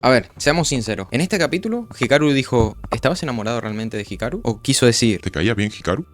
A ver, seamos sinceros. En este capítulo, Hikaru dijo, ¿estabas enamorado realmente de Hikaru? ¿O quiso decir, ¿Te caía bien Hikaru?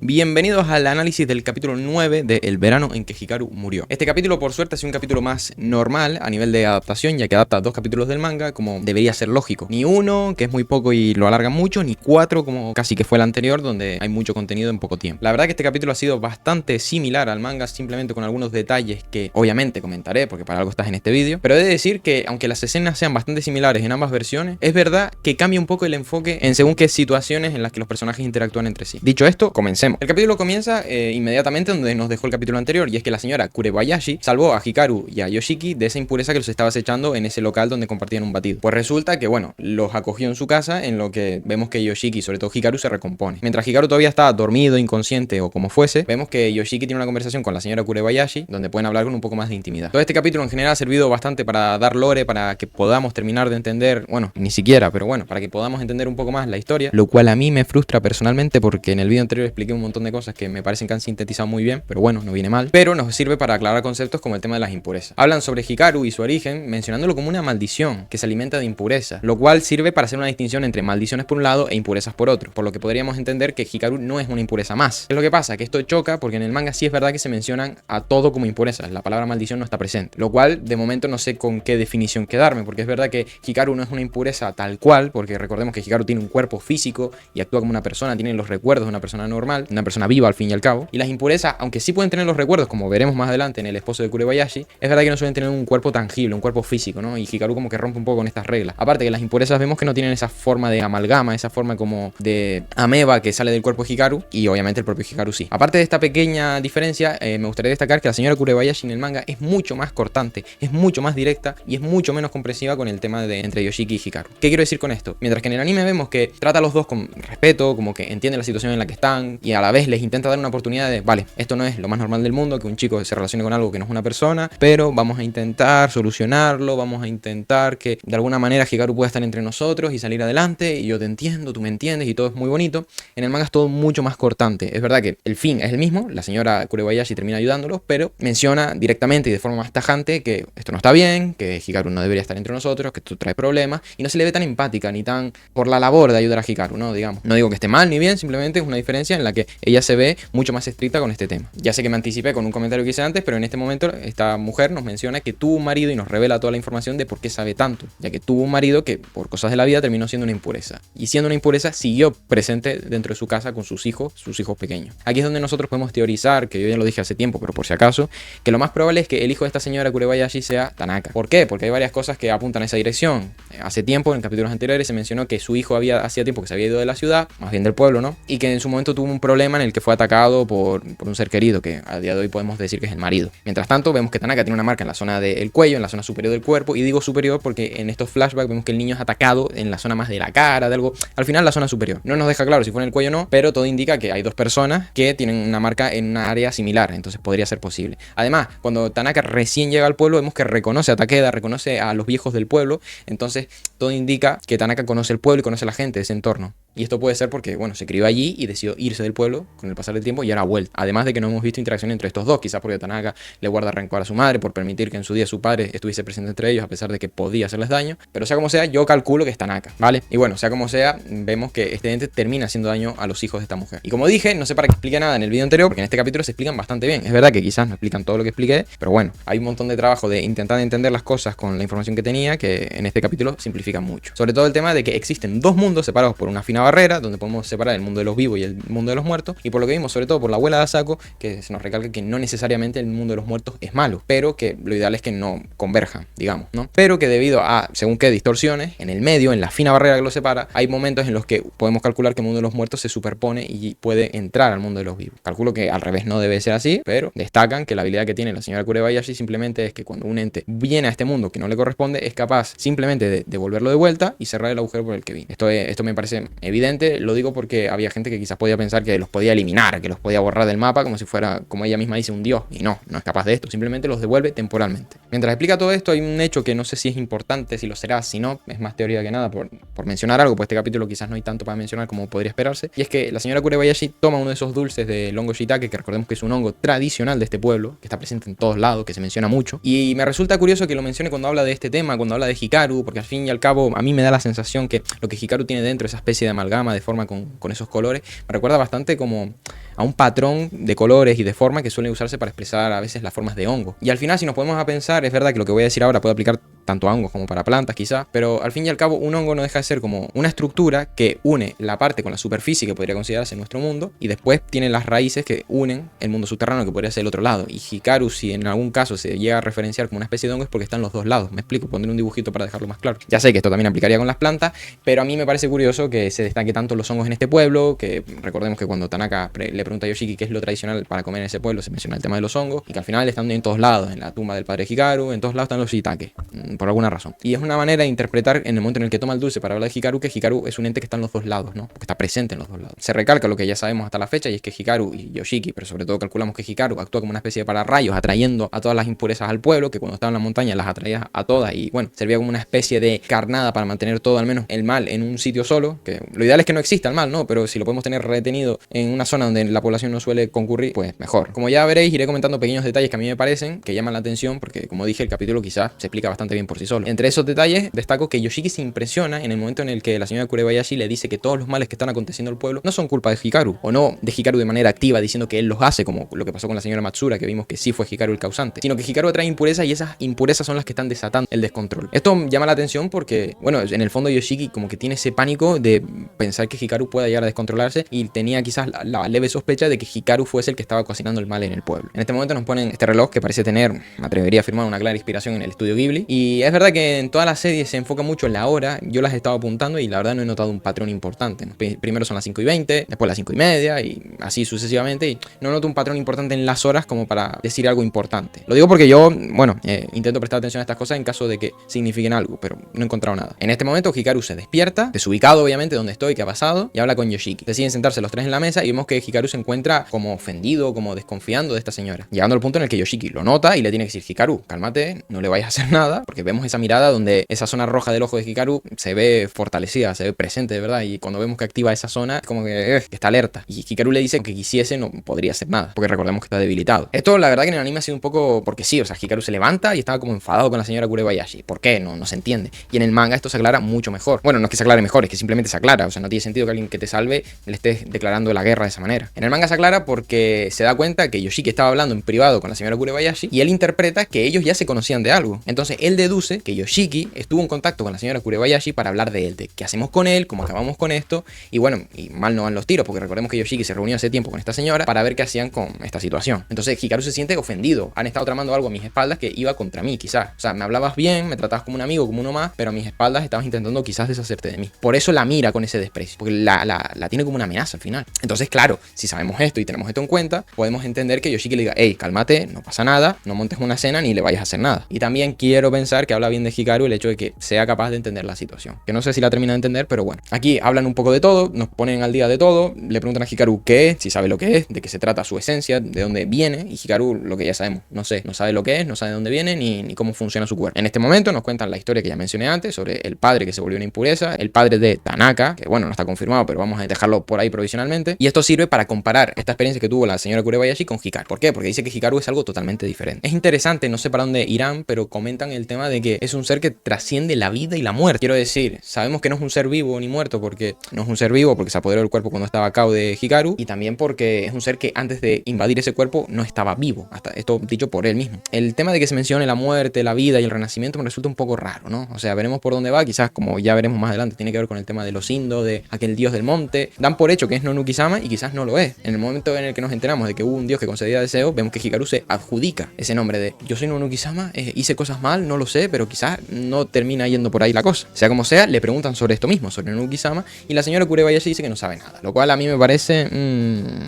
bienvenidos al análisis del capítulo 9 de El verano en que Hikaru murió? Este capítulo, por suerte, ha sido un capítulo más normal a nivel de adaptación, ya que adapta 2 capítulos del manga, como debería ser lógico. Ni 1, que es muy poco y lo alargan mucho, ni 4, como casi que fue el anterior, donde hay mucho contenido en poco tiempo. La verdad que este capítulo ha sido bastante similar al manga, simplemente con algunos detalles que obviamente comentaré, porque para algo estás en este vídeo. Pero he de decir que, aunque las escenas sean bastante similares en ambas versiones, es verdad que cambia un poco el enfoque en según qué situaciones en las que los personajes interactúan entre sí. Dicho esto, comencemos. El capítulo comienza inmediatamente donde nos dejó el capítulo anterior, y es que la señora Kurebayashi salvó a Hikaru y a Yoshiki de esa impureza que los estaba acechando en ese local donde compartían un batido. Pues resulta que, bueno, los acogió en su casa, en lo que vemos que Yoshiki y sobre todo Hikaru se recompone. Mientras Hikaru todavía está dormido, inconsciente o como fuese, vemos que Yoshiki tiene una conversación con la señora Kurebayashi, donde pueden hablar con un poco más de intimidad. Todo este capítulo en general ha servido bastante para dar lore, para que podamos terminar de entender, bueno, ni siquiera, pero bueno, para que podamos entender un poco más la historia, lo cual a mí me frustra personalmente porque en el vídeo anterior expliqué un montón de cosas que me parecen que han sintetizado muy bien, pero bueno, no viene mal. Pero nos sirve para aclarar conceptos como el tema de las impurezas. Hablan sobre Hikaru y su origen, mencionándolo como una maldición que se alimenta de impureza, lo cual sirve para hacer una distinción entre maldiciones por un lado e impurezas por otro, por lo que podríamos entender que Hikaru no es una impureza más. ¿Qué es lo que pasa? Que esto choca porque en el manga sí es verdad que se mencionan a todo como impurezas, la palabra maldición no está presente, lo cual de momento no sé con qué definición quedarme, porque es verdad que Hikaru no es una impureza tal cual, porque recordemos que Hikaru tiene un cuerpo físico y actúa como una persona, tiene los recuerdos de una persona normal, una persona viva al fin y al cabo, y las impurezas, aunque sí pueden tener los recuerdos, como veremos más adelante en el esposo de Kurebayashi, es verdad que no suelen tener un cuerpo tangible, un cuerpo físico, ¿no? Y Hikaru como que rompe un poco con estas reglas. Aparte que las impurezas vemos que no tienen esa forma de amalgama, esa forma como de ameba que sale del cuerpo de Hikaru, y obviamente el propio Hikaru sí. Aparte de esta pequeña diferencia, me gustaría destacar que la señora Kurebayashi en el manga es mucho más cortante, es mucho más directa y es mucho menos compresiva con el tema de entre Yoshiki y Hikaru. ¿Qué quiero decir con esto? Mientras que en el anime vemos que trata a los dos con respeto, como que entiende la situación en la que están y a la vez les intenta dar una oportunidad de, vale, esto no es lo más normal del mundo, que un chico se relacione con algo que no es una persona, pero vamos a intentar solucionarlo, vamos a intentar que de alguna manera Hikaru pueda estar entre nosotros y salir adelante, y yo te entiendo, tú me entiendes, y todo es muy bonito. En el manga es todo mucho más cortante. Es verdad que el fin es el mismo, la señora Kurebayashi termina ayudándolos, pero menciona directamente y de forma más tajante que esto no está bien, que Hikaru no debería estar entre nosotros, que esto trae problemas, y no se le ve tan empática ni tan por la labor de ayudar a Hikaru, ¿no? Digamos. No digo que esté mal ni bien, simplemente es una diferencia en la que ella se ve mucho más estricta con este tema. Ya sé que me anticipé con un comentario que hice antes, pero en este momento esta mujer nos menciona que tuvo un marido y nos revela toda la información de por qué sabe tanto, ya que tuvo un marido que por cosas de la vida terminó siendo una impureza, y siendo una impureza siguió presente dentro de su casa con sus hijos pequeños. Aquí es donde nosotros podemos teorizar, que yo ya lo dije hace tiempo, pero por si acaso, que lo más probable es que el hijo de esta señora Kurebayashi sea Tanaka. ¿Por qué? Porque hay varias cosas que apuntan a esa dirección. Hace tiempo, en capítulos anteriores, se mencionó que su hijo hacía tiempo que se había ido de la ciudad, más bien del pueblo, ¿no? Y que en su momento tuvo un problema en el que fue atacado por un ser querido, que a día de hoy podemos decir que es el marido. Mientras tanto, vemos que Tanaka tiene una marca en la zona del cuello, en la zona superior del cuerpo, y digo superior porque en estos flashbacks vemos que el niño es atacado en la zona más de la cara, de algo, al final la zona superior. No nos deja claro si fue en el cuello o no, pero todo indica que hay 2 personas que tienen una marca en una área similar, entonces podría ser posible. Además, cuando Tanaka recién llega al pueblo, vemos que reconoce a Takeda, reconoce a los viejos del pueblo, entonces todo indica que Tanaka conoce el pueblo y conoce a la gente de ese entorno. Y esto puede ser porque, bueno, se crió allí y decidió irse del pueblo con el pasar del tiempo y ahora ha vuelto. Además de que no hemos visto interacción entre estos dos, quizás porque Tanaka le guarda rencor a su madre por permitir que en su día su padre estuviese presente entre ellos a pesar de que podía hacerles daño. Pero sea como sea, yo calculo que es Tanaka, ¿vale? Y bueno, sea como sea, vemos que este ente termina haciendo daño a los hijos de esta mujer. Y como dije, no sé para qué explique nada en el video anterior, porque en este capítulo se explican bastante bien. Es verdad que quizás no explican todo lo que expliqué, pero bueno, hay un montón de trabajo de intentar entender las cosas con la información que tenía, que en este capítulo simplifican mucho. Sobre todo el tema de que existen 2 mundos separados por una fina barrera, donde podemos separar el mundo de los vivos y el mundo de los muertos, y por lo que vimos, sobre todo por la abuela de Asako, que se nos recalca que no necesariamente el mundo de los muertos es malo, pero que lo ideal es que no converjan, digamos, ¿no? Pero que debido a, según qué distorsiones, en el medio, en la fina barrera que lo separa, hay momentos en los que podemos calcular que el mundo de los muertos se superpone y puede entrar al mundo de los vivos. Calculo que al revés no debe ser así, pero destacan que la habilidad que tiene la señora Kurebayashi simplemente es que cuando un ente viene a este mundo que no le corresponde, es capaz simplemente de devolverlo de vuelta y cerrar el agujero por el que vino. Esto me parece evidente. Lo digo porque había gente que quizás podía pensar que los podía eliminar, que los podía borrar del mapa como si fuera, como ella misma dice, un dios. Y no es capaz de esto, simplemente los devuelve temporalmente. Mientras explica todo esto, hay un hecho que no sé si es importante, si lo será, si no, es más teoría que nada por mencionar algo, pues este capítulo quizás no hay tanto para mencionar como podría esperarse. Y es que la señora Kurebayashi toma uno de esos dulces del hongo shiitake, que recordemos que es un hongo tradicional de este pueblo, que está presente en todos lados, que se menciona mucho. Y me resulta curioso que lo mencione cuando habla de este tema, cuando habla de Hikaru, porque al fin y al cabo a mí me da la sensación que lo que Hikaru tiene dentro, esa especie de amalgama de forma con esos colores, me recuerda bastante como a un patrón de colores y de forma que suele usarse para expresar a veces las formas de hongo. Y al final, si nos podemos a pensar, es verdad que lo que voy a decir ahora puede aplicar tanto a hongos como para plantas quizás, pero al fin y al cabo un hongo no deja de ser como una estructura que une la parte con la superficie que podría considerarse nuestro mundo y después tiene las raíces que unen el mundo subterráneo que podría ser el otro lado. Y Hikaru, si en algún caso se llega a referenciar como una especie de hongo, es porque están los dos lados. Me explico, pondré un dibujito para dejarlo más claro. Ya sé que esto también aplicaría con las plantas, pero a mí me parece curioso que se destaque tanto los hongos en este pueblo, que recordemos que cuando Tanaka le pregunta a Yoshiki qué es lo tradicional para comer en ese pueblo, se menciona el tema de los hongos, y que al final están en todos lados, en la tumba del padre Hikaru, en todos lados están los shiitake, por alguna razón. Y es una manera de interpretar en el momento en el que toma el dulce para hablar de Hikaru, que Hikaru es un ente que está en los dos lados, ¿no? Porque está presente en los dos lados. Se recalca lo que ya sabemos hasta la fecha, y es que Hikaru y Yoshiki, pero sobre todo calculamos que Hikaru actúa como una especie de pararrayos, atrayendo a todas las impurezas al pueblo, que cuando estaba en la montaña las atraía a todas, y bueno, servía como una especie de carnada para mantener todo, al menos el mal, en un sitio solo, que lo ideal es que no exista el mal, ¿no? Pero si lo podemos tener retenido en una zona donde la población no suele concurrir, pues mejor. Como ya veréis, iré comentando pequeños detalles que a mí me parecen que llaman la atención, porque como dije, el capítulo quizás se explica bastante bien por sí solo. Entre esos detalles, destaco que Yoshiki se impresiona en el momento en el que la señora Kurebayashi le dice que todos los males que están aconteciendo al pueblo no son culpa de Hikaru, o no de Hikaru de manera activa, diciendo que él los hace, como lo que pasó con la señora Matsura, que vimos que sí fue Hikaru el causante, sino que Hikaru atrae impurezas y esas impurezas son las que están desatando el descontrol. Esto llama la atención porque, bueno, en el fondo Yoshiki como que tiene ese pánico de pensar que Hikaru pueda llegar a descontrolarse y tenía quizás la leve sospecha de que Hikaru fuese el que estaba cocinando el mal en el pueblo. En este momento nos ponen este reloj que parece tener, me atrevería a afirmar, una clara inspiración en el estudio Ghibli, y es verdad que en toda la serie se enfoca mucho en la hora. Yo las he estado apuntando y la verdad no he notado un patrón importante. Primero son las 5:20, después las 5:30 y así sucesivamente, y no noto un patrón importante en las horas como para decir algo importante. Lo digo porque yo, bueno, intento prestar atención a estas cosas en caso de que signifiquen algo, pero no he encontrado nada. En este momento Hikaru se despierta, desubicado obviamente donde estoy, qué ha pasado, y habla con Yoshiki. Deciden sentarse los tres en la mesa y vemos que Hikaru se encuentra como ofendido, como desconfiando de esta señora, llegando al punto en el que Yoshiki lo nota y le tiene que decir: Hikaru, cálmate, no le vayas a hacer nada, porque vemos esa mirada donde esa zona roja del ojo de Hikaru se ve fortalecida, se ve presente de verdad, y cuando vemos que activa esa zona es como que está alerta, y Hikaru le dice que quisiese no podría hacer nada, porque recordemos que está debilitado. Esto la verdad que en el anime ha sido un poco porque sí, o sea, Hikaru se levanta y estaba como enfadado con la señora Kurebayashi. ¿Por qué? No se entiende. Y en el manga esto se aclara mucho mejor. Bueno, no es que se aclare mejor, es que simplemente se aclara. O sea, no tiene sentido que alguien que te salve le estés declarando la guerra de esa manera. En el manga se aclara porque se da cuenta que Yoshiki estaba hablando en privado con la señora Kurebayashi y él interpreta que ellos ya se conocían de algo. Entonces él deduce que Yoshiki estuvo en contacto con la señora Kurebayashi para hablar de él, de qué hacemos con él, cómo acabamos con esto. Y bueno, y mal no van los tiros, porque recordemos que Yoshiki se reunió hace tiempo con esta señora para ver qué hacían con esta situación. Entonces Hikaru se siente ofendido. Han estado tramando algo a mis espaldas que iba contra mí, quizás. O sea, me hablabas bien, me tratabas como un amigo, como uno más, pero a mis espaldas estabas intentando quizás deshacerte de mí. Por eso la mira con ese desprecio, porque la tiene como una amenaza al final. Entonces, claro, si sabemos esto y tenemos esto en cuenta, podemos entender que Yoshiki le diga: hey, cálmate, no pasa nada, no montes una cena ni le vayas a hacer nada. Y también quiero pensar que habla bien de Hikaru el hecho de que sea capaz de entender la situación. Que no sé si la termina de entender, pero bueno. Aquí hablan un poco de todo, nos ponen al día de todo, le preguntan a Hikaru qué es, si sabe lo que es, de qué se trata su esencia, de dónde viene, y Hikaru, lo que ya sabemos, no sabe lo que es, no sabe de dónde viene, ni cómo funciona su cuerpo. En este momento nos cuentan la historia que ya mencioné antes, sobre el padre que se volvió una impureza, el padre de Tanaka, que bueno, no está confirmado, pero vamos a dejarlo por ahí provisionalmente, y esto sirve para comparar esta experiencia que tuvo la señora Kurebayashi con Hikaru. ¿Por qué? Porque dice que Hikaru es algo totalmente diferente. Es interesante, no sé para dónde irán, pero comentan el tema de que es un ser que trasciende la vida y la muerte. Quiero decir, sabemos que no es un ser vivo ni muerto, porque no es un ser vivo, porque se apoderó del cuerpo cuando estaba a cabo de Hikaru, y también porque es un ser que antes de invadir ese cuerpo no estaba vivo, hasta esto dicho por él mismo. El tema de que se mencione la muerte, la vida y el renacimiento me resulta un poco raro, ¿no? O sea, veremos por dónde va, quizás como ya veremos más adelante, tiene que ver con el tema de los Indo, de aquel dios del monte. Dan por hecho que es Nonuki-sama y quizás no lo es. En el momento en el que nos enteramos de que hubo un dios que concedía deseos, vemos que Hikaru se adjudica ese nombre de: yo soy Nonuki-sama, hice cosas mal, no lo sé, pero quizás no termina yendo por ahí la cosa. Sea como sea, le preguntan sobre esto mismo, sobre Nonuki-sama, y la señora Kurebayashi dice que no sabe nada, lo cual a mí me parece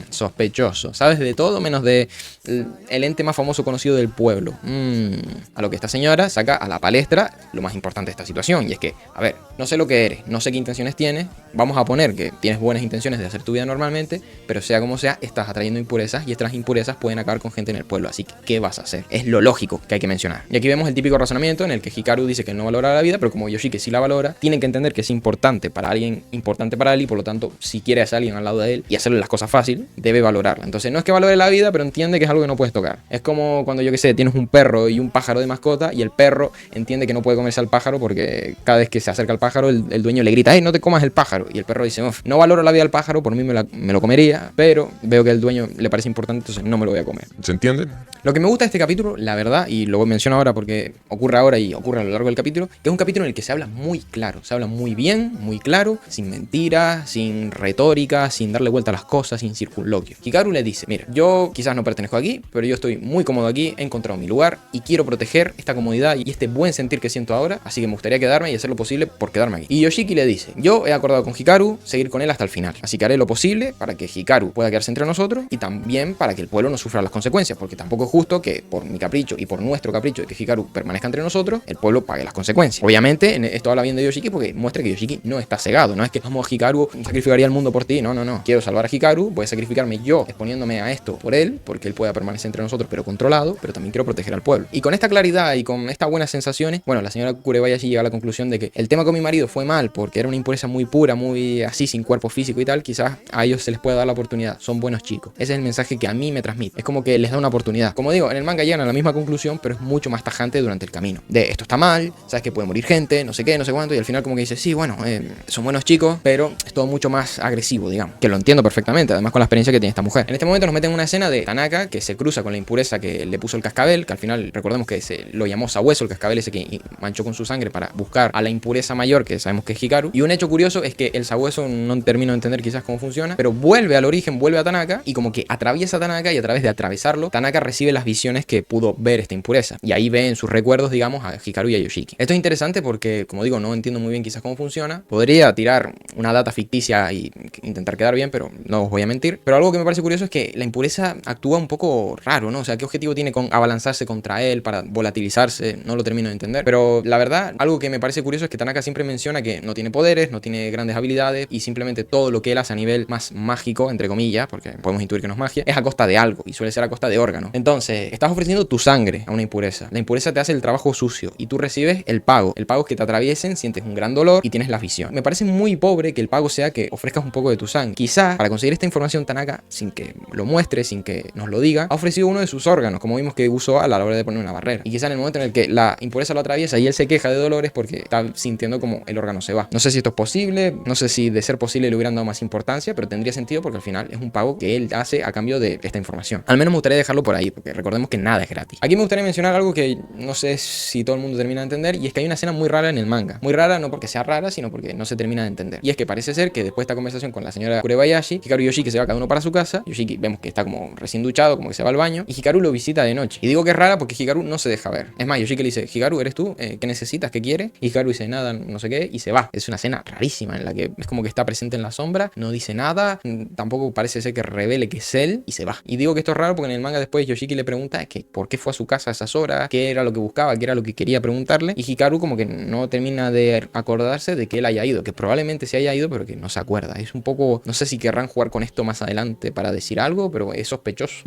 sospechoso. Sabes de todo menos de el ente más famoso conocido del pueblo. A lo que esta señora saca a la palestra lo más importante de esta situación, y es que, a ver, no sé lo que eres, no sé qué intenciones tienes, vamos a poner que tienes buenas intenciones de hacer tu vida normalmente, pero sea como sea, estás atrayendo impurezas y estas impurezas pueden acabar con gente en el pueblo, así que ¿qué vas a hacer? Es lo lógico que hay que mencionar. Y aquí vemos el típico razonamiento en el que Hikaru dice que no valora la vida, pero como Yoshiki sí la valora, tienen que entender que es importante para alguien, importante para él, y por lo tanto, si quiere hacer a alguien al lado de él y hacerle las cosas fácil, debe valorarla. Entonces no es que valore la vida, pero entiende que es algo que no puedes tocar. Es como cuando, yo que sé, tienes un perro y un pájaro de mascota y el perro entiende que no puede comerse al pájaro porque cada vez que se acerca al pájaro el dueño le grita, ¡hey, no te comas el pájaro! Y el perro dice, no valoro la vida del pájaro, por mí me lo comería, pero veo que al dueño le parece importante, entonces no me lo voy a comer. ¿Se entiende? Lo que me gusta de este capítulo, la verdad, y lo menciono ahora porque ocurre ahora y ocurre a lo largo del capítulo, que es un capítulo en el que se habla muy claro, se habla muy bien, muy claro, sin mentiras, sin retórica, sin darle vuelta a las cosas, sin circunloquio. Hikaru le dice, mira, yo quizás no pertenezco aquí, pero yo estoy muy cómodo aquí, he encontrado mi lugar y quiero proteger esta comodidad y este buen sentir que siento ahora, así que me gustaría quedarme y hacer lo posible por quedarme aquí. Y Yoshiki le dice, yo he acordado con Hikaru seguir con él hasta el final, así que haré lo posible para que Hikaru pueda quedarse entre nosotros y también para que el pueblo no sufra las consecuencias, porque tampoco es justo que por mi capricho y por nuestro capricho de que Hikaru permanezca entre nosotros, el pueblo pague las consecuencias. Obviamente, esto habla bien de Yoshiki porque muestra que Yoshiki no está cegado, no es que vamos, Hikaru sacrificaría el mundo por ti, no. Quiero salvar a Hikaru, voy a sacrificarme yo exponiéndome a esto por él, porque él pueda permanecer entre nosotros pero controlado, pero también quiero proteger al pueblo. Y con esta claridad y con estas buenas sensaciones, bueno, la señora Kurebayashi llega a la conclusión de que el tema con mi marido fue mal porque era una impureza muy pura, muy así, sin cuerpo físico y tal, quizás a ellos se les pueda dar la oportunidad, son buenos chicos. Ese es el mensaje que a mí me transmite, es como que les da una oportunidad. Como digo, en el manga llegan a la misma conclusión, pero es mucho más tajante durante el camino. De esto está mal, sabes que puede morir gente, no sé qué, no sé cuánto, y al final como que dice, sí, bueno, son buenos chicos, pero es todo mucho más agresivo, digamos, que lo entiendo perfectamente, además con la experiencia que tiene esta mujer. En este momento nos meten en una escena de Tanaka que se cruza con la impureza que le puso el cascabel, que al final recordemos que se lo llamó sabueso, el cascabel ese que manchó con su sangre para buscar a la impureza mayor, que sabemos que es Hikaru. Y un hecho curioso es que el sabueso, no termino de entender quizás cómo funciona, pero vuelve al origen, vuelve a Tanaka y como que atraviesa a Tanaka, y a través de atravesarlo, Tanaka recibe las visiones que pudo ver esta impureza, y ahí ve en sus recuerdos, digamos, a Hikaru y a Yoshiki. Esto es interesante porque, como digo, no entiendo muy bien quizás cómo funciona. Podría tirar una data ficticia y intentar quedar bien, pero no os voy a mentir. Pero algo que me parece curioso es que la impureza actúa un poco raro, ¿no? O sea, ¿qué objetivo tiene con abalanzarse contra él para volatilizarse? No lo termino de entender. Pero la verdad, algo que me parece curioso es que Tanaka siempre menciona que no tiene poderes, no tiene grandes habilidades, y simplemente todo lo que él hace a nivel más mágico, entre comillas, porque podemos intuir que no es magia, es a costa de algo, y suele ser a costa de órganos. Entonces, estás ofreciendo tu sangre a una impureza. La impureza te hace el trabajo sucio y tú recibes el pago. El pago es que te atraviesen, sientes un gran dolor y tienes la visión. Me parece muy pobre que el pago sea que ofrezcas un poco de tu sangre. Quizás para conseguir esta información, Tanaka, sin que lo muestre, sin que nos lo diga, ha ofrecido uno de sus órganos, como vimos que usó a la hora de poner una barrera. Y quizás en el momento en el que la impureza lo atraviesa y él se queja de dolores porque está sintiendo como el órgano se va. No sé si esto es posible, no sé si de ser posible le hubieran dado más importancia, pero tendría sentido porque al final es un pago que él hace a cambio de esta información. Al menos me gustaría dejarlo por ahí, porque recordemos que nada es gratis. Aquí me gustaría mencionar algo que no sé si todo el mundo termina de entender, y es que hay una escena muy rara en el manga. Muy rara no porque sea rara, sino porque no se termina de entender. Y es que parece ser que después de esta conversación con la señora Kurebayashi, Hikaru y Yoshiki se va cada uno para su casa. Yoshiki vemos que está como recién duchado, como que se va al baño, y Hikaru lo visita de noche. Y digo que es rara porque Hikaru no se deja ver. Es más, Yoshiki le dice, Hikaru, ¿eres tú? ¿Qué necesitas? ¿Qué quieres? Y Hikaru dice, nada, no sé qué, y se va. Es una escena rarísima en la que es como que está presente en la sombra, no dice nada, tampoco parece ser que revele que es él, y se va. Y digo que esto es raro porque en el manga después Yoshiki le pregunta que por qué fue a su casa a esas horas, qué era lo que buscaba, qué era lo que quería preguntarle, y Hikaru como que no termina de acordarse de que él haya ido, que probablemente se haya ido, pero que no se acuerda. Es un poco, no sé si querrán jugar con esto más adelante para decir algo, pero es sospechoso.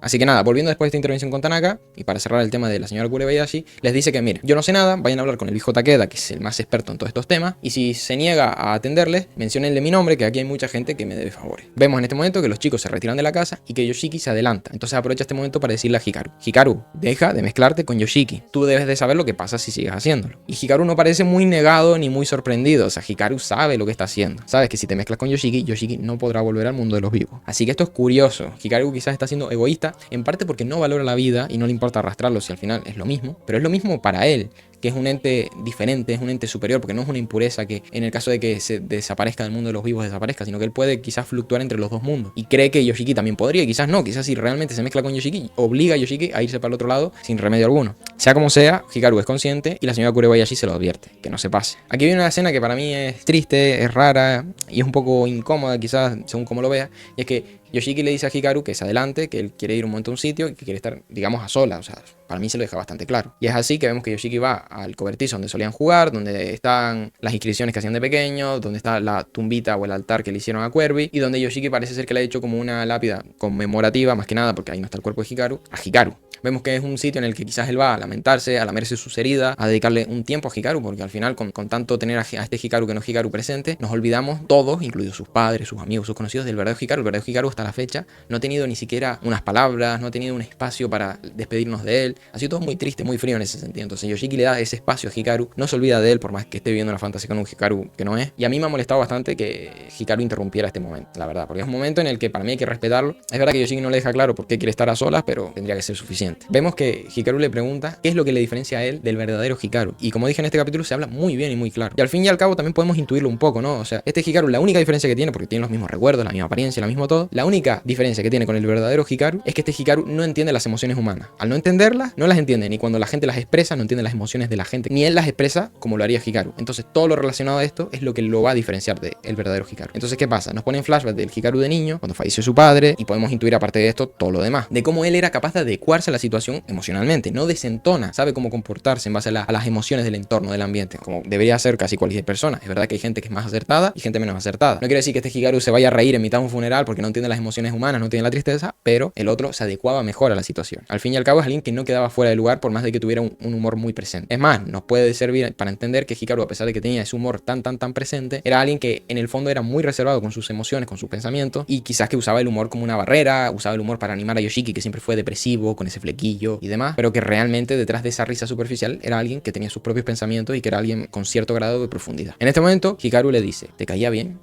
Así que nada, volviendo después de esta intervención con Tanaka, y para cerrar el tema de la señora Kurebayashi, les dice que, mire, yo no sé nada, vayan a hablar con el viejo Takeda, que es el más experto en todos estos temas, y si se niega a atenderles, menciónenle mi nombre, que aquí hay mucha gente que me debe favores. Vemos en este momento que los chicos se retiran de la casa y que Yoshiki se adelanta. Entonces aprovecha este momento para decirle a Hikaru, Hikaru, deja de mezclarte con Yoshiki, tú debes de saber lo que pasa si sigues haciéndolo. Y Hikaru no parece muy negado ni muy sorprendido, o sea, Hikaru sabe lo que está haciendo. Sabes que si te mezclas con Yoshiki, Yoshiki no podrá volver al mundo de los vivos. Así que esto es curioso. Hikaru quizás está siendo egoísta, en parte porque no valora la vida y no le importa arrastrarlo si al final es lo mismo, pero es lo mismo para él, que es un ente diferente, es un ente superior, porque no es una impureza que en el caso de que se desaparezca del mundo de los vivos desaparezca, sino que él puede quizás fluctuar entre los dos mundos. Y cree que Yoshiki también podría, quizás no, quizás si realmente se mezcla con Yoshiki, obliga a Yoshiki a irse para el otro lado sin remedio alguno. Sea como sea, Hikaru es consciente y la señora Kurebayashi se lo advierte, que no se pase. Aquí viene una escena que para mí es triste, es rara y es un poco incómoda quizás según como lo vea, y es que Yoshiki le dice a Hikaru que se adelante, que él quiere ir un momento a un sitio y que quiere estar, digamos, a solas. O sea, para mí se lo deja bastante claro. Y es así que vemos que Yoshiki va al cobertizo donde solían jugar, donde están las inscripciones que hacían de pequeño, donde está la tumbita o el altar que le hicieron a Querby, y donde Yoshiki parece ser que le ha hecho como una lápida conmemorativa, más que nada porque ahí no está el cuerpo de Hikaru, a Hikaru. Vemos que es un sitio en el que quizás él va a lamentarse, a lamerse sus heridas, a dedicarle un tiempo a Hikaru, porque al final con tanto tener a este Hikaru que no es Hikaru presente, nos olvidamos todos, incluidos sus padres, sus amigos, sus conocidos, del verdadero Hikaru. El verdadero Hikaru hasta la fecha no ha tenido ni siquiera unas palabras, no ha tenido un espacio para despedirnos de él. Ha sido todo muy triste, muy frío en ese sentido. Entonces Yoshiki le da ese espacio a Hikaru, no se olvida de él por más que esté viviendo una fantasía con un Hikaru que no es. Y a mí me ha molestado bastante que Hikaru interrumpiera este momento, la verdad, porque es un momento en el que para mí hay que respetarlo. Es verdad que Yoshiki no le deja claro por qué quiere estar a solas, pero tendría que ser suficiente. Vemos que Hikaru le pregunta qué es lo que le diferencia a él del verdadero Hikaru. Y como dije en este capítulo, se habla muy bien y muy claro. Y al fin y al cabo también podemos intuirlo un poco, ¿no? O sea, este Hikaru, la única diferencia que tiene, porque tiene los mismos recuerdos, la misma apariencia, lo mismo todo, la única diferencia que tiene con el verdadero Hikaru es que este Hikaru no entiende las emociones humanas. Al no entenderlas, no las entiende, ni cuando la gente las expresa, no entiende las emociones de la gente, ni él las expresa como lo haría Hikaru. Entonces todo lo relacionado a esto es lo que lo va a diferenciar del verdadero Hikaru. Entonces, ¿qué pasa? Nos ponen flashbacks del Hikaru de niño, cuando falleció su padre, y podemos intuir aparte de esto todo lo demás, de cómo él era capaz de adecuarse a la situación emocionalmente, no desentona, sabe cómo comportarse en base a las emociones del entorno, del ambiente, como debería ser casi cualquier persona. Es verdad que hay gente que es más acertada y gente menos acertada. No quiere decir que este Hikaru se vaya a reír en mitad de un funeral porque no entiende las emociones humanas, no entiende la tristeza, pero el otro se adecuaba mejor a la situación. Al fin y al cabo es alguien que no quedaba fuera de lugar por más de que tuviera un humor muy presente. Es más, nos puede servir para entender que Hikaru, a pesar de que tenía ese humor tan presente, era alguien que en el fondo era muy reservado con sus emociones, con sus pensamientos, y quizás que usaba el humor como una barrera, usaba el humor para animar a Yoshiki, que siempre fue depresivo, con ese flequillo y demás, pero que realmente detrás de esa risa superficial era alguien que tenía sus propios pensamientos y que era alguien con cierto grado de profundidad. En este momento, Hikaru le dice, ¿te caía bien?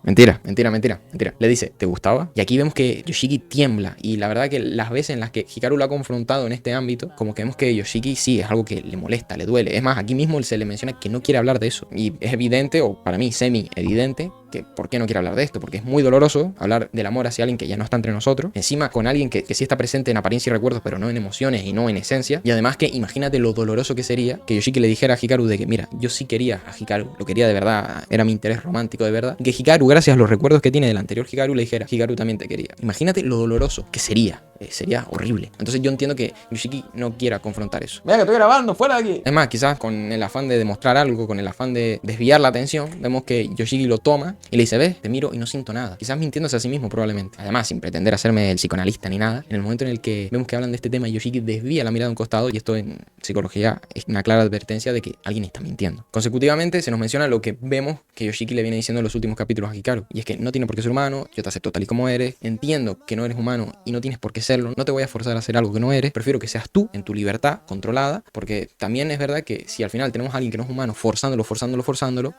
Mentira. Le dice, ¿te gustaba? Y aquí vemos que Yoshiki tiembla. Y la verdad que las veces en las que Hikaru lo ha confrontado en este ámbito, como que vemos que Yoshiki sí es algo que le molesta, le duele. Es más, aquí mismo se le menciona que no quiere hablar de eso. Y es evidente, o para mí semi evidente, que por qué no quiere hablar de esto, porque es muy doloroso hablar del amor hacia alguien que ya no está entre nosotros, encima con alguien que sí está presente en apariencia y recuerdos, pero no en emociones y no en esencia, y además que imagínate lo doloroso que sería que Yoshiki le dijera a Hikaru de que mira, yo sí quería a Hikaru, lo quería de verdad, era mi interés romántico de verdad, y que Hikaru, gracias a los recuerdos que tiene del anterior Hikaru, le dijera, Hikaru también te quería. Imagínate lo doloroso que sería. Sería horrible. Entonces yo entiendo que Yoshiki no quiera confrontar eso. Mira que estoy grabando, fuera de aquí. Es más, quizás con el afán de demostrar algo, con el afán de desviar la atención, vemos que Yoshiki lo toma y le dice, ves, te miro y no siento nada. Quizás mintiéndose a sí mismo probablemente. Además, sin pretender hacerme el psicoanalista ni nada, en el momento en el que vemos que hablan de este tema, Yoshiki desvía la mirada a un costado, y esto en psicología es una clara advertencia de que alguien está mintiendo. Consecutivamente se nos menciona lo que vemos que Yoshiki le viene diciendo en los últimos capítulos a Hikaru, y es que no tiene por qué ser humano, yo te acepto tal y como eres, entiendo que no eres humano y no tienes por qué serlo, no te voy a forzar a hacer algo que no eres, prefiero que seas tú en tu libertad controlada, porque también es verdad que si al final tenemos a alguien que no es humano forzándolo,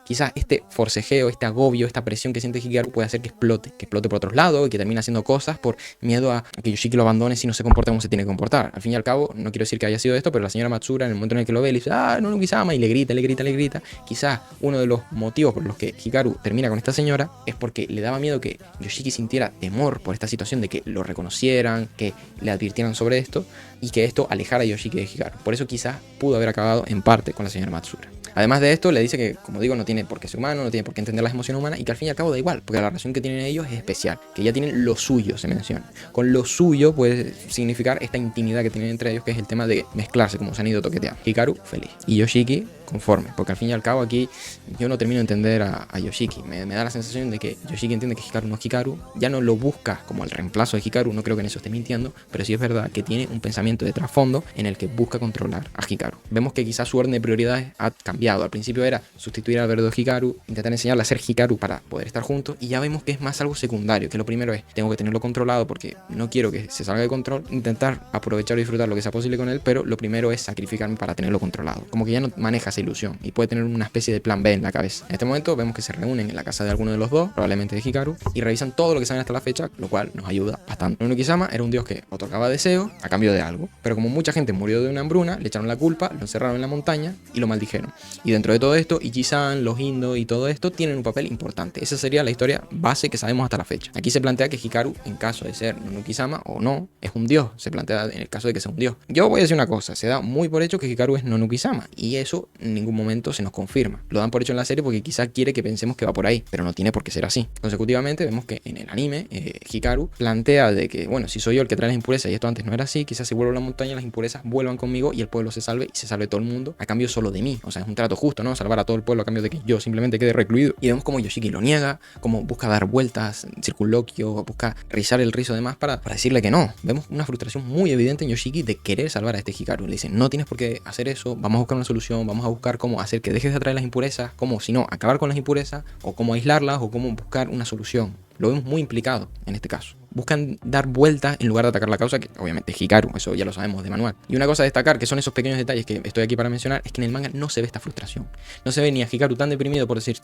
quizás este forcejeo, este agobio, esta presión que siente Hikaru puede hacer que explote por otros lados y que termine haciendo cosas por miedo a que Yoshiki lo abandone si no se comporta como se tiene que comportar. Al fin y al cabo, no quiero decir que haya sido esto, pero la señora Matsura en el momento en el que lo ve le dice, no Nonokisama, y le grita. Quizás uno de los motivos por los que Hikaru termina con esta señora es porque le daba miedo que Yoshiki sintiera temor por esta situación de que lo reconocieran, que le advirtieran sobre esto y que esto alejara a Yoshiki de Hikaru. Por eso quizás pudo haber acabado en parte con la señora Matsura. Además de esto, le dice que, como digo, no tiene por qué ser humano, no tiene por qué entender las emociones humanas y que al fin y al cabo da igual, porque la relación que tienen ellos es especial, que ya tienen lo suyo, se menciona. Con lo suyo puede significar esta intimidad que tienen entre ellos, que es el tema de mezclarse como se han ido toqueteando. Hikaru, feliz. Y Yoshiki, conforme, porque al fin y al cabo aquí yo no termino de entender a Yoshiki. Me da la sensación de que Yoshiki entiende que Hikaru no es Hikaru, ya no lo busca como el reemplazo de Hikaru, no creo que en eso esté mintiendo, pero sí es verdad que tiene un pensamiento de trasfondo en el que busca controlar a Hikaru. Vemos que quizás su orden de prioridades ha cambiado. Al principio era sustituir al verdadero Hikaru, intentar enseñarle a ser Hikaru para poder estar juntos, y ya vemos que es más algo secundario, que lo primero es, tengo que tenerlo controlado porque no quiero que se salga de control, intentar aprovechar y disfrutar lo que sea posible con él, pero lo primero es sacrificarme para tenerlo controlado. Como que ya no maneja esa ilusión y puede tener una especie de plan B en la cabeza. En este momento vemos que se reúnen en la casa de alguno de los dos, probablemente de Hikaru, y revisan todo lo que saben hasta la fecha, lo cual nos ayuda bastante. Nonokisama era un dios que otorgaba deseos a cambio de algo, pero como mucha gente murió de una hambruna, le echaron la culpa, lo encerraron en la montaña y lo maldijeron. Y dentro de todo esto, Ichi-san, los Indo y todo esto tienen un papel importante. Esa sería la historia base que sabemos hasta la fecha. Aquí se plantea que Hikaru, en caso de ser Nonokisama o no, es un dios. Se plantea en el caso de que sea un dios. Yo voy a decir una cosa, se da muy por hecho que Hikaru es Nonokisama, y eso en ningún momento se nos confirma. Lo dan por hecho en la serie porque quizá quiere que pensemos que va por ahí, pero no tiene por qué ser así. Consecutivamente vemos que en el anime Hikaru plantea de que, bueno, si soy yo el que trae las impurezas y esto antes no era así, quizás si vuelvo a la montaña las impurezas vuelvan conmigo y el pueblo se salve y se salve todo el mundo a cambio solo de mí. O sea, es un trato justo, ¿no? Salvar a todo el pueblo a cambio de que yo simplemente quede recluido. Y vemos como Yoshiki lo niega, como busca dar vueltas, circunloquio, busca rizar el rizo demás para decirle que no. Vemos una frustración muy evidente en Yoshiki de querer salvar a este Hikaru. Le dicen, no tienes por qué hacer eso, vamos a buscar una solución, vamos a buscar cómo hacer que dejes de atraer las impurezas, cómo, si no, acabar con las impurezas, o cómo aislarlas, o cómo buscar una solución. Lo vemos muy implicado en este caso. Buscan dar vueltas en lugar de atacar la causa, que obviamente es Hikaru, eso ya lo sabemos de manual. Y una cosa a destacar, que son esos pequeños detalles que estoy aquí para mencionar, es que en el manga no se ve esta frustración. No se ve ni a Hikaru tan deprimido por decir,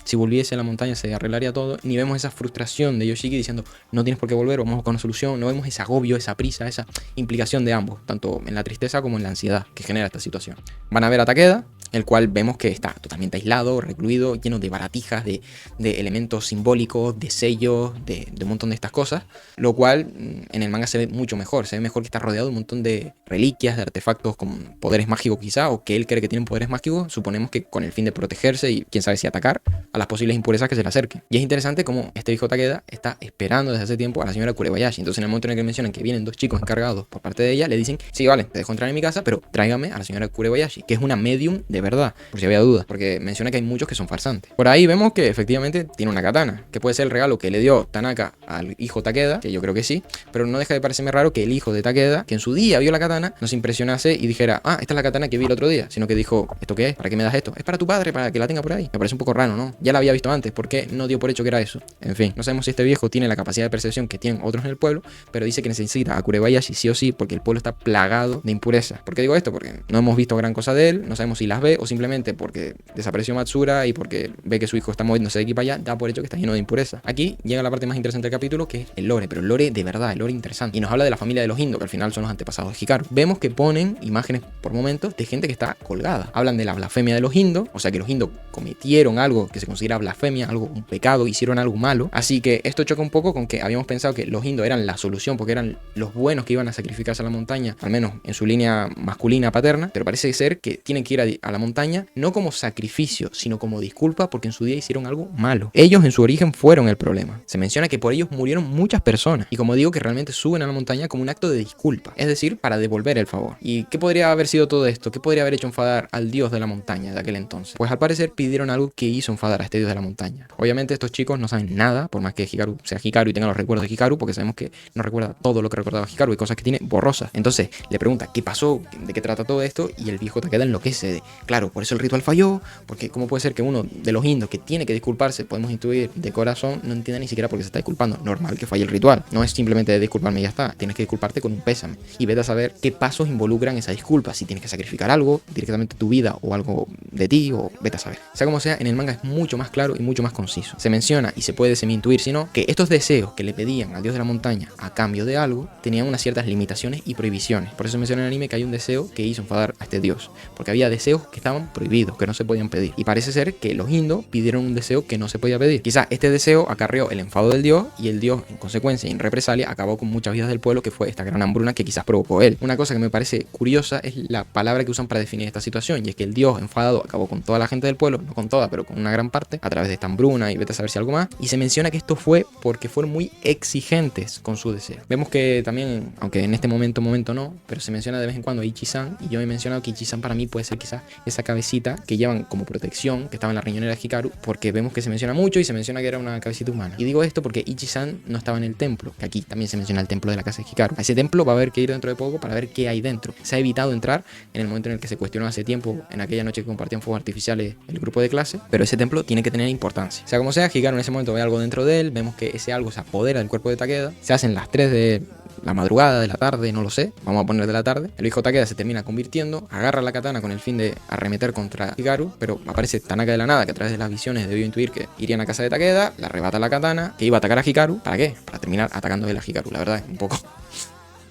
si volviese a la montaña se arreglaría todo, ni vemos esa frustración de Yoshiki diciendo, no tienes por qué volver, vamos a buscar una solución. No vemos ese agobio, esa prisa, esa implicación de ambos, tanto en la tristeza como en la ansiedad que genera esta situación. Van a ver a Takeda, el cual vemos que está totalmente aislado, recluido, lleno de baratijas, de elementos simbólicos, de sellos, de un montón de estas cosas, lo cual en el manga se ve mucho mejor, se ve mejor que está rodeado de un montón de reliquias, de artefactos con poderes mágicos quizá, o que él cree que tienen poderes mágicos, suponemos que con el fin de protegerse y quién sabe si atacar a las posibles impurezas que se le acerquen. Y es interesante como este viejo Takeda está esperando desde hace tiempo a la señora Kurebayashi. Entonces en el momento en el que mencionan que vienen dos chicos encargados por parte de ella, le dicen, sí, vale, te dejo entrar en mi casa, pero tráigame a la señora Kurebayashi, que es una medium de verdad, por si había dudas, porque menciona que hay muchos que son farsantes. Por ahí vemos que efectivamente tiene una katana, que puede ser el regalo que le dio Tanaka al hijo Takeda, que yo creo que sí, pero no deja de parecerme raro que el hijo de Takeda, que en su día vio la katana, no se impresionase y dijera, ah, esta es la katana que vi el otro día, sino que dijo, ¿esto qué es? ¿Para qué me das esto? Es para tu padre, para que la tenga por ahí. Me parece un poco raro, ¿no? Ya la había visto antes, ¿por qué no dio por hecho que era eso? En fin, no sabemos si este viejo tiene la capacidad de percepción que tienen otros en el pueblo, pero dice que necesita a Kurebayashi sí o sí, porque el pueblo está plagado de impurezas. ¿Por qué digo esto? Porque no hemos visto gran cosa de él, no sabemos si las ve o simplemente porque desapareció Matsura y porque ve que su hijo está moviéndose de aquí para allá, da por hecho que está lleno de impurezas. Aquí llega la parte más interesante del capítulo, que es el lore, pero el lore de verdad, el lore interesante. Y nos habla de la familia de los Indo, que al final son los antepasados de Hikaru. Vemos que ponen imágenes por momentos de gente que está colgada. Hablan de la blasfemia de los Indo, o sea que los Indo cometieron algo que se considera blasfemia, algo, un pecado, hicieron algo malo. Así que esto choca un poco con que habíamos pensado que los Indo eran la solución porque eran los buenos que iban a sacrificarse a la montaña, al menos en su línea masculina paterna, pero parece ser que tienen que ir a la montaña no como sacrificio, sino como disculpa porque en su día hicieron algo malo. Ellos en su origen fueron el problema. Se menciona que por ellos murieron muchas personas y como digo que realmente suben a la montaña como un acto de disculpa, es decir, para devolver el favor. ¿Y qué podría haber sido todo esto? ¿Qué podría haber hecho enfadar al dios de la montaña de aquel entonces? Pues al parecer pidieron algo que hizo enfadar a este dios de la montaña. Obviamente estos chicos no saben nada, por más que Hikaru sea Hikaru y tenga los recuerdos de Hikaru, porque sabemos que no recuerda todo lo que recordaba Hikaru y cosas que tiene borrosas. Entonces le pregunta qué pasó, de qué trata todo esto y el viejo Takeda enloquece. Claro, por eso el ritual falló, porque cómo puede ser que uno de los indos que tiene que disculparse, podemos intuir de corazón, no entienda ni siquiera por qué se está disculpando. Normal que falle el ritual. No es simplemente de disculparme y ya está. Tienes que disculparte con un pésame. Y vete a saber qué pasos involucran esa disculpa. Si tienes que sacrificar algo, directamente tu vida o algo de ti, o vete a saber. Sea como sea, en el manga es mucho más claro y mucho más conciso. Se menciona y se puede semi-intuir, sino que estos deseos que le pedían al dios de la montaña a cambio de algo, tenían unas ciertas limitaciones y prohibiciones. Por eso menciona en el anime que hay un deseo que hizo enfadar a este dios. Porque había deseos que estaban prohibidos, que no se podían pedir. Y parece ser que los indos pidieron un deseo que no se podía pedir. Quizá este deseo acarreó el enfado del dios y el dios, en consecuencia y en represalia, acabó con muchas vidas del pueblo, que fue esta gran hambruna que quizás provocó él. Una cosa que me parece curiosa es la palabra que usan para definir esta situación, y es que el dios enfadado acabó con toda la gente del pueblo, no con toda, pero con una gran parte, a través de esta hambruna y vete a saber si algo más. Y se menciona que esto fue porque fueron muy exigentes con su deseo. Vemos que también, aunque en este momento no, pero se menciona de vez en cuando a Ichi-san, y yo he mencionado que Ichi-san para mí puede ser quizás esa cabecita que llevan como protección, que estaba en la riñonera de Hikaru, porque vemos que se menciona mucho y se menciona que era una cabecita humana. Y digo esto porque Ichi-san no estaba en el templo, que aquí también se menciona el templo de la casa de Hikaru. A ese templo va a haber que ir dentro de poco para ver qué hay dentro. Se ha evitado entrar en el momento en el que se cuestionó hace tiempo, en aquella noche que compartían fuegos artificiales el grupo de clase, pero ese templo tiene que tener importancia. Sea como sea, Hikaru en ese momento ve algo dentro de él, vemos que ese algo se apodera del cuerpo de Takeda, se hacen las 3 de la madrugada, de la tarde, no lo sé, vamos a poner de la tarde. El hijo Takeda se termina convirtiendo, agarra la katana con el fin de arremeter contra Hikaru, pero aparece Tanaka de la nada, que a través de las visiones debió intuir que irían a casa de Takeda, le arrebata la katana, que iba a atacar a Hikaru. ¿Para qué? Para terminar atacando él a Hikaru. La verdad es un poco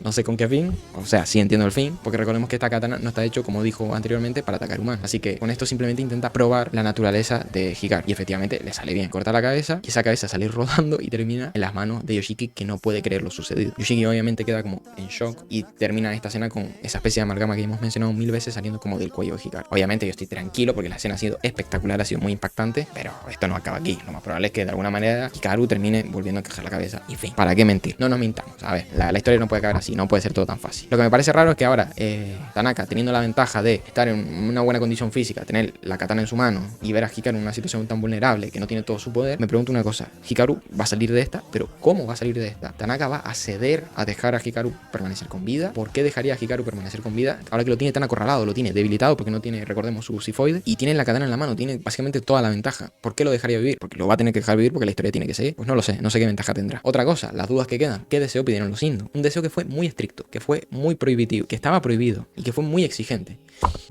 no sé con qué fin, o sea, sí entiendo el fin, porque recordemos que esta katana no está hecho, como dijo anteriormente, para atacar humanos. Así que con esto simplemente intenta probar la naturaleza de Hikaru, y efectivamente le sale bien. Corta la cabeza y esa cabeza sale rodando y termina en las manos de Yoshiki, que no puede creer lo sucedido. Yoshiki obviamente queda como en shock y termina esta escena con esa especie de amalgama que hemos mencionado 1000 veces saliendo como del cuello de Hikaru. Obviamente yo estoy tranquilo porque la escena ha sido espectacular, ha sido muy impactante, pero esto no acaba aquí. Lo más probable es que de alguna manera Hikaru termine volviendo a encajar la cabeza. Y fin, ¿para qué mentir? No nos mintamos. A ver, la historia no puede acabar así, no puede ser todo tan fácil. Lo que me parece raro es que ahora Tanaka, teniendo la ventaja de estar en una buena condición física, tener la katana en su mano y ver a Hikaru en una situación tan vulnerable que no tiene todo su poder, me pregunto una cosa: Hikaru va a salir de esta, pero ¿cómo va a salir de esta? Tanaka va a ceder a dejar a Hikaru permanecer con vida. ¿Por qué dejaría a Hikaru permanecer con vida ahora que lo tiene tan acorralado, lo tiene debilitado porque no tiene, recordemos, su sifoide, y tiene la katana en la mano, tiene básicamente toda la ventaja? ¿Por qué lo dejaría vivir? Porque lo va a tener que dejar vivir porque la historia tiene que seguir. Pues no lo sé, no sé qué ventaja tendrá. Otra cosa, las dudas que quedan: ¿qué deseo pidieron los indos? Un deseo que fue muy estricto, que fue muy prohibitivo, que estaba prohibido y que fue muy exigente.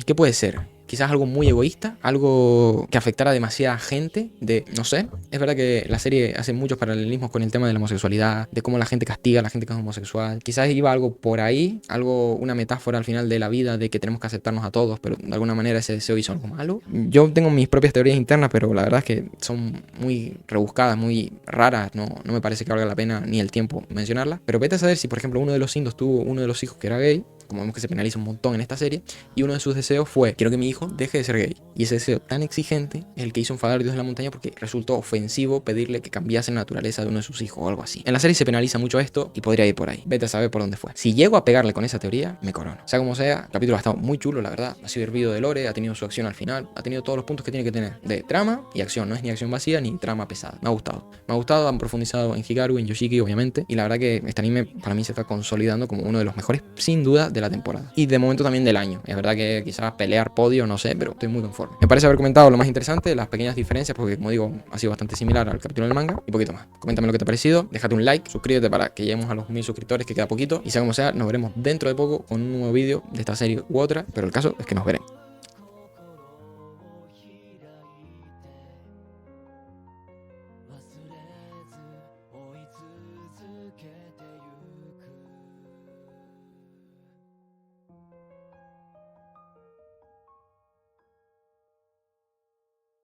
¿Qué puede ser? Quizás algo muy egoísta, algo que afectara a demasiada gente, no sé. Es verdad que la serie hace muchos paralelismos con el tema de la homosexualidad, de cómo la gente castiga a la gente que es homosexual. Quizás iba algo por ahí, una metáfora al final de la vida de que tenemos que aceptarnos a todos, pero de alguna manera ese deseo hizo algo malo. Yo tengo mis propias teorías internas, pero la verdad es que son muy rebuscadas, muy raras. No me parece que valga la pena ni el tiempo mencionarlas. Pero vete a saber si, por ejemplo, uno de los indos tuvo uno de los hijos que era gay, como vemos que se penaliza un montón en esta serie, y uno de sus deseos fue: quiero que mi hijo deje de ser gay. Y ese deseo tan exigente es el que hizo enfadar a Dios de la montaña, porque resultó ofensivo pedirle que cambiase la naturaleza de uno de sus hijos o algo así. En la serie se penaliza mucho esto y podría ir por ahí. Vete a saber por dónde fue. Si llego a pegarle con esa teoría, me corono. Sea como sea, el capítulo ha estado muy chulo, la verdad. Ha sido hervido de lore, ha tenido su acción al final, ha tenido todos los puntos que tiene que tener de trama y acción. No es ni acción vacía ni trama pesada. Me ha gustado. Me ha gustado, han profundizado en Hikaru, en Yoshiki, obviamente. Y la verdad que este anime para mí se está consolidando como uno de los mejores, sin duda, de la temporada. Y de momento también del año. Es verdad que quizás pelear podio, no sé, pero estoy muy conforme. Me parece haber comentado lo más interesante, las pequeñas diferencias, porque como digo, ha sido bastante similar al capítulo del manga, y poquito más. Coméntame lo que te ha parecido, déjate un like, suscríbete para que lleguemos a los 1000 suscriptores, que queda poquito, y sea como sea, nos veremos dentro de poco con un nuevo vídeo de esta serie u otra, pero el caso es que nos veremos.